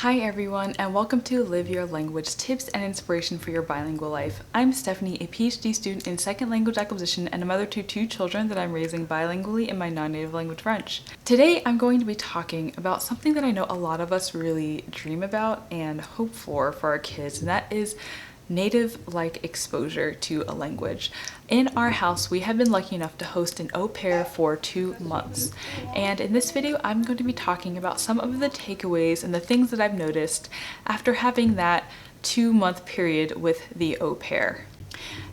Hi everyone, and welcome to Live Your Language, Tips and Inspiration for Your Bilingual Life. I'm Stephanie, a PhD student in second language acquisition and a mother to two children that I'm raising bilingually in my non-native language French. Today I'm going to be talking about something that I know a lot of us really dream about and hope for our kids, and that is native-like exposure to a language. In our house, we have been lucky enough to host an au pair for 2 months. And in this video, I'm going to be talking about some of the takeaways and the things that I've noticed after having that 2-month period with the au pair.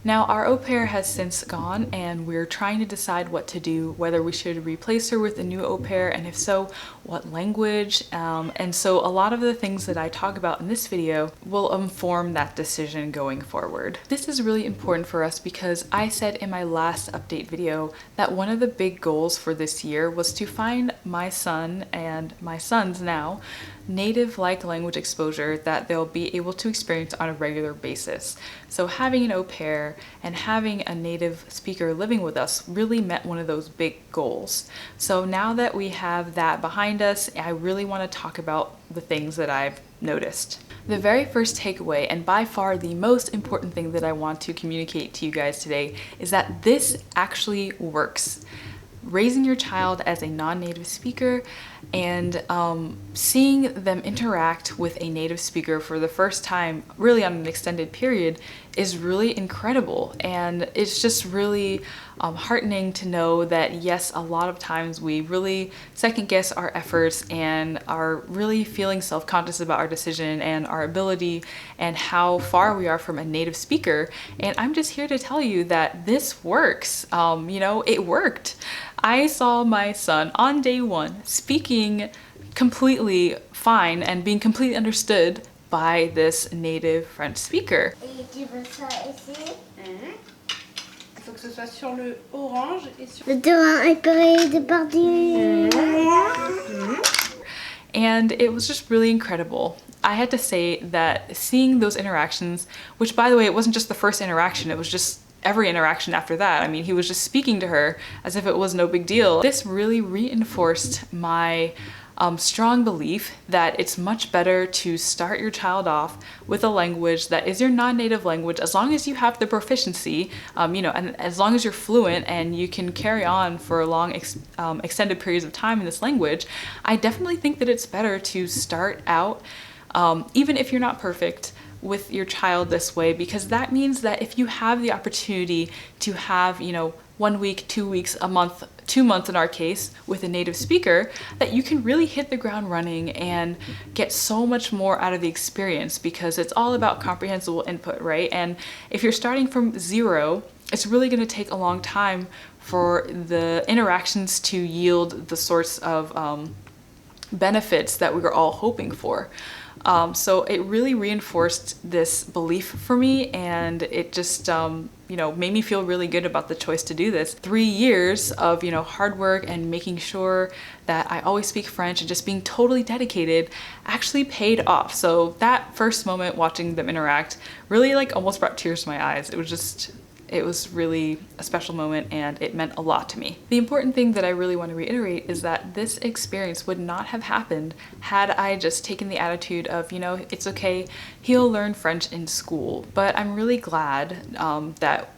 Now, our au pair has since gone and we're trying to decide what to do, whether we should replace her with a new au pair, and if so, what language. And so a lot of the things that I talk about in this video will inform that decision going forward. This is really important for us because I said in my last update video that one of the big goals for this year was to find my son and my sons now native-like language exposure that they'll be able to experience on a regular basis. So having an au pair and having a native speaker living with us really met one of those big goals. So now that we have that behind us, I really want to talk about the things that I've noticed. The very first takeaway, and by far the most important thing that I want to communicate to you guys today, is that this actually works. Raising your child as a non-native speaker and seeing them interact with a native speaker for the first time, really on an extended period, is really incredible. And it's just really heartening to know that yes, a lot of times we really second guess our efforts and are really feeling self-conscious about our decision and our ability and how far we are from a native speaker. And I'm just here to tell you that this works. It worked. I saw my son on day one speaking completely fine and being completely understood by this native French speaker. Et tu veux ça ici? Il faut que ce soit sur le orange et sur Le terrain est carré de partout. And it was just really incredible. I had to say that seeing those interactions, which by the way, it wasn't just the first interaction, it was just every interaction after that. I mean, he was just speaking to her as if it was no big deal. This really reinforced my strong belief that it's much better to start your child off with a language that is your non-native language, as long as you have the proficiency, and as long as you're fluent and you can carry on for long extended periods of time in this language. I definitely think that it's better to start out, even if you're not perfect, with your child this way, because that means that if you have the opportunity to have 1 week, 2 weeks, a month, 2 months in our case, with a native speaker, that you can really hit the ground running and get so much more out of the experience, because it's all about comprehensible input, right? And if you're starting from zero, it's really going to take a long time for the interactions to yield the sorts of benefits that we were all hoping for. So it really reinforced this belief for me, and it just made me feel really good about the choice to do this. 3 years of hard work and making sure that I always speak French and just being totally dedicated actually paid off. So that first moment watching them interact really almost brought tears to my eyes. It was really a special moment, and it meant a lot to me. The important thing that I really want to reiterate is that this experience would not have happened had I just taken the attitude of, it's okay, he'll learn French in school. But I'm really glad that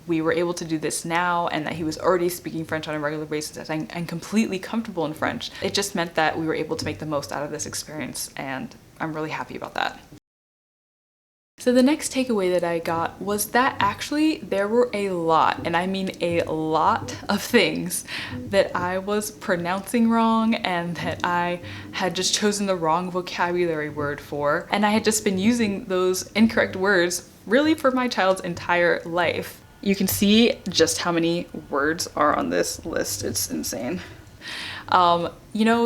we were able to do this now, and that he was already speaking French on a regular basis and completely comfortable in French. It just meant that we were able to make the most out of this experience, and I'm really happy about that. So the next takeaway that I got was that actually there were a lot, and I mean a lot, of things that I was pronouncing wrong and that I had just chosen the wrong vocabulary word for, and I had just been using those incorrect words really for my child's entire life. You can see just how many words are on this list. It's insane.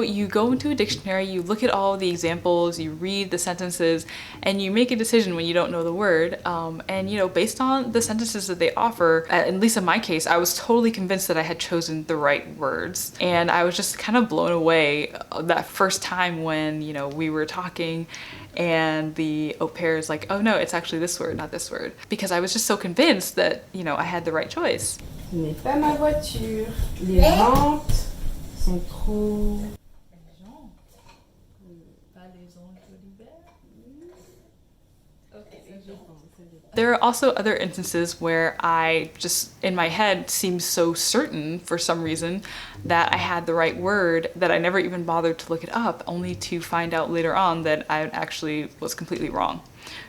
You go into a dictionary, you look at all the examples, you read the sentences, and you make a decision when you don't know the word. And based on the sentences that they offer, at least in my case, I was totally convinced that I had chosen the right words. And I was just kind of blown away that first time when, we were talking and the au pair is like, oh no, it's actually this word, not this word. Because I was just so convinced that, I had the right choice. Ce n'est pas ma voiture. Les jantes sont trop... Pas les ondes. There are also other instances where I just, in my head, seemed so certain for some reason that I had the right word that I never even bothered to look it up, only to find out later on that I actually was completely wrong.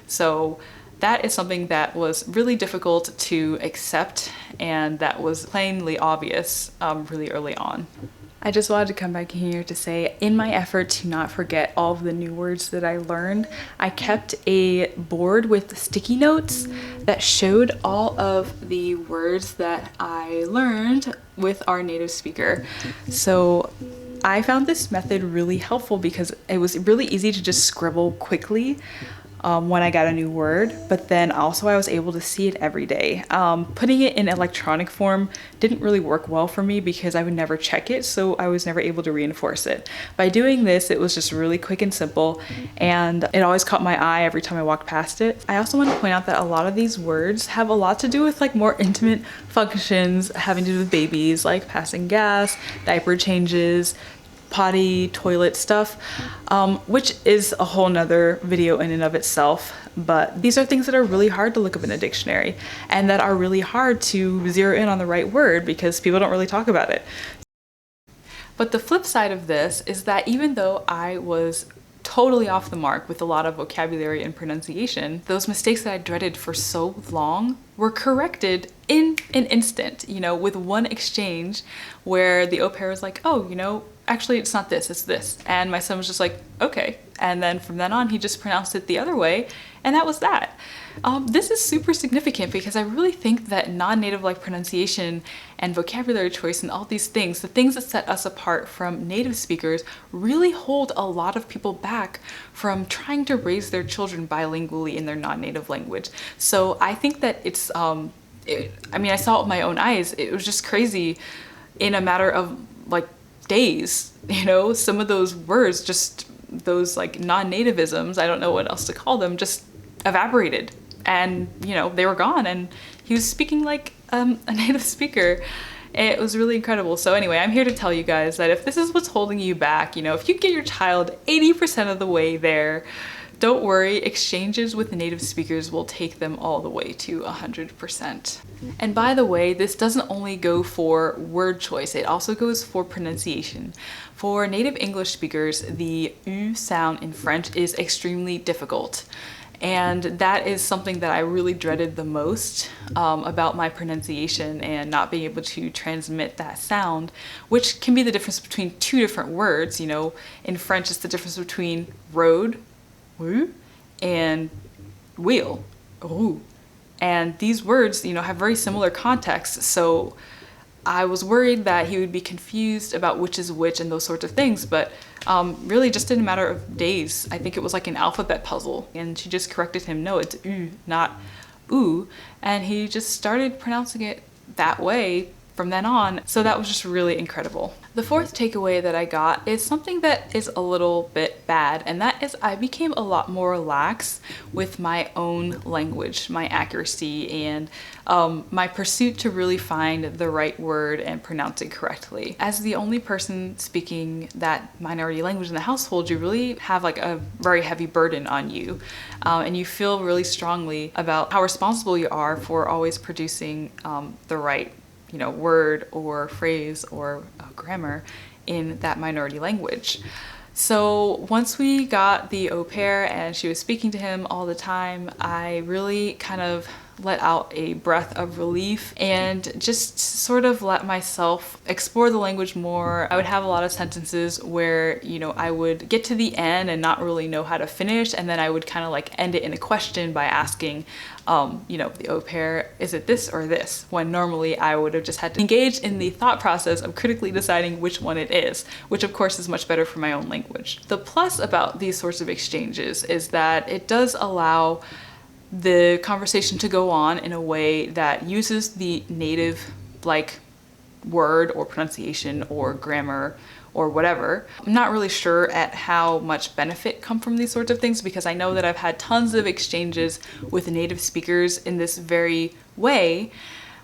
So that is something that was really difficult to accept, and that was plainly obvious really early on. I just wanted to come back here to say, in my effort to not forget all of the new words that I learned, I kept a board with sticky notes that showed all of the words that I learned with our native speaker. So I found this method really helpful because it was really easy to just scribble quickly when I got a new word, but then also I was able to see it every day. Putting it in electronic form didn't really work well for me because I would never check it, so I was never able to reinforce it. By doing this, it was just really quick and simple, and it always caught my eye every time I walked past it. I also want to point out that a lot of these words have a lot to do with like more intimate functions having to do with babies, like passing gas, diaper changes, potty, toilet stuff, which is a whole nother video in and of itself. But these are things that are really hard to look up in a dictionary and that are really hard to zero in on the right word because people don't really talk about it. But the flip side of this is that even though I was totally off the mark with a lot of vocabulary and pronunciation, those mistakes that I dreaded for so long were corrected in an instant, you know, with one exchange where the au pair was like, oh, you know, actually it's not this, it's this. And my son was just like, okay. And then from then on, he just pronounced it the other way, and that was that. This is super significant because I really think that non-native like pronunciation and vocabulary choice and all these things, the things that set us apart from native speakers, really hold a lot of people back from trying to raise their children bilingually in their non-native language. So I think that it's, I mean, I saw it with my own eyes. It was just crazy in a matter of like days, you know, some of those words, just those like non-nativisms, I don't know what else to call them, just evaporated. And, you know, they were gone, and he was speaking like a native speaker. It was really incredible. So anyway, I'm here to tell you guys that if this is what's holding you back, you know, if you get your child 80% of the way there, don't worry, exchanges with native speakers will take them all the way to 100%. And by the way, this doesn't only go for word choice, it also goes for pronunciation. For native English speakers, the U sound in French is extremely difficult. And that is something that I really dreaded the most about my pronunciation and not being able to transmit that sound, which can be the difference between two different words. You know, in French, it's the difference between road, woo, and wheel, roue. And these words, you know, have very similar contexts. So I was worried that he would be confused about which is which and those sorts of things, but really just in a matter of days. I think it was like an alphabet puzzle, and she just corrected him, no, it's U, not oo, and he just started pronouncing it that way from then on. So that was just really incredible. The fourth takeaway that I got is something that is a little bit bad, and that is I became a lot more relaxed with my own language, my accuracy, and my pursuit to really find the right word and pronounce it correctly. As the only person speaking that minority language in the household, you really have like a very heavy burden on you, and you feel really strongly about how responsible you are for always producing the right, you know, word or phrase or grammar in that minority language. So once we got the au pair and she was speaking to him all the time, I really kind of let out a breath of relief and just sort of let myself explore the language more. I would have a lot of sentences where, you know, I would get to the end and not really know how to finish, and then I would kind of like end it in a question by asking, you know, the au pair, is it this or this? When normally I would have just had to engage in the thought process of critically deciding which one it is, which of course is much better for my own language. The plus about these sorts of exchanges is that it does allow the conversation to go on in a way that uses the native like word or pronunciation or grammar or whatever. I'm not really sure at how much benefit come from these sorts of things, because I know that I've had tons of exchanges with native speakers in this very way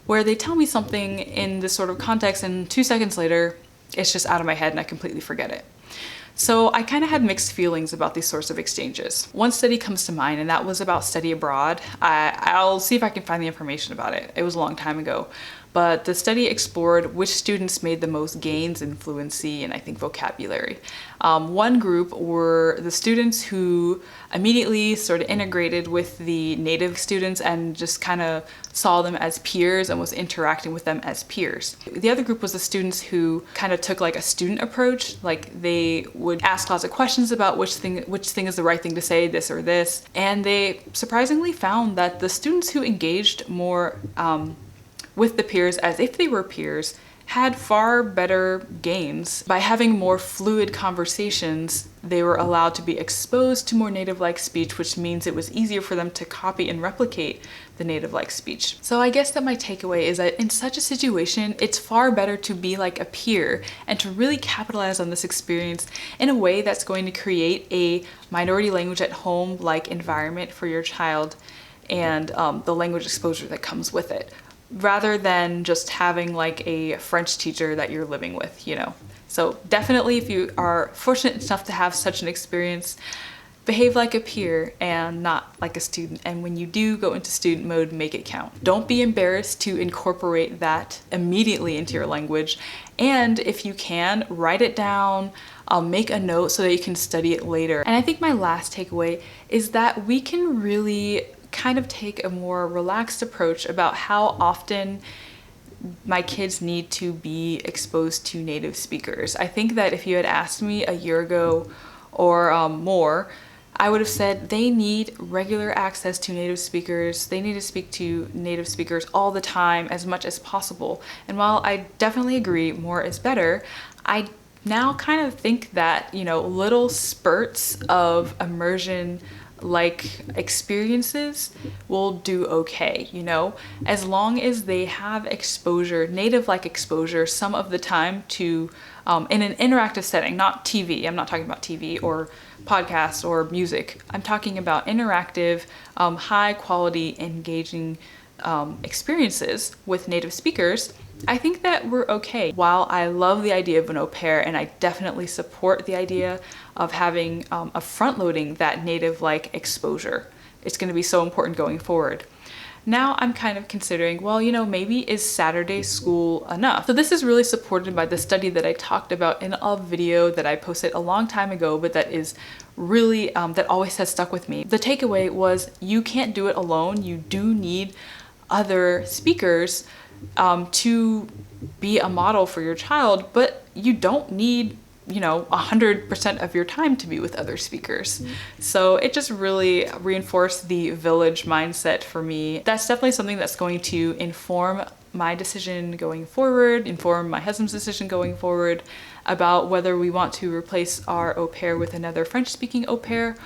where they tell me something in this sort of context and 2 seconds later it's just out of my head and I completely forget it. So I kind of had mixed feelings about these sorts of exchanges. One study comes to mind, and that was about study abroad. I'll see if I can find the information about it. It was a long time ago. But the study explored which students made the most gains in fluency and I think vocabulary. One group were the students who immediately sort of integrated with the native students and just kind of saw them as peers and was interacting with them as peers. The other group was the students who kind of took like a student approach, like they would ask lots of questions about which thing is the right thing to say, this or this, and they surprisingly found that the students who engaged more with the peers as if they were peers had far better gains. By having more fluid conversations, they were allowed to be exposed to more native-like speech, which means it was easier for them to copy and replicate the native-like speech. So I guess that my takeaway is that in such a situation, it's far better to be like a peer and to really capitalize on this experience in a way that's going to create a minority language at home like environment for your child and the language exposure that comes with it, rather than just having like a French teacher that you're living with, you know. So definitely, if you are fortunate enough to have such an experience, behave like a peer and not like a student. And when you do go into student mode, make it count. Don't be embarrassed to incorporate that immediately into your language. And if you can, write it down, make a note so that you can study it later. And I think my last takeaway is that we can really kind of take a more relaxed approach about how often my kids need to be exposed to native speakers. I think that if you had asked me a year ago or more, I would have said they need regular access to native speakers. They need to speak to native speakers all the time, as much as possible. And while I definitely agree more is better, I now kind of think that, you know, little spurts of immersion like experiences will do okay, you know, as long as they have exposure, native like exposure some of the time to in an interactive setting, not TV. I'm not talking about TV or podcasts or music. I'm talking about interactive, high quality, engaging experiences with native speakers. I think that we're okay. While I love the idea of an au pair, and I definitely support the idea of having a front-loading that native-like exposure, it's going to be so important going forward. Now I'm kind of considering, well, you know, maybe is Saturday school enough? So this is really supported by the study that I talked about in a video that I posted a long time ago, but that is really, that always has stuck with me. The takeaway was you can't do it alone. You do need other speakers to be a model for your child, but you don't need, you know, 100% of your time to be with other speakers. So it just really reinforced the village mindset for me. That's definitely something that's going to inform my decision going forward, inform my husband's decision going forward about whether we want to replace our au pair with another French-speaking au pair,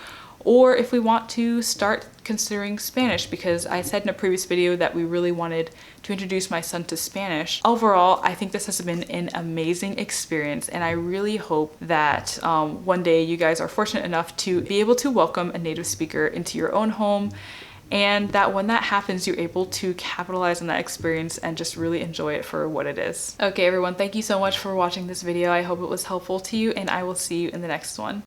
or if we want to start considering Spanish, because I said in a previous video that we really wanted to introduce my son to Spanish. Overall, I think this has been an amazing experience, and I really hope that one day you guys are fortunate enough to be able to welcome a native speaker into your own home, and that when that happens, you're able to capitalize on that experience and just really enjoy it for what it is. Okay, everyone, thank you so much for watching this video. I hope it was helpful to you, and I will see you in the next one.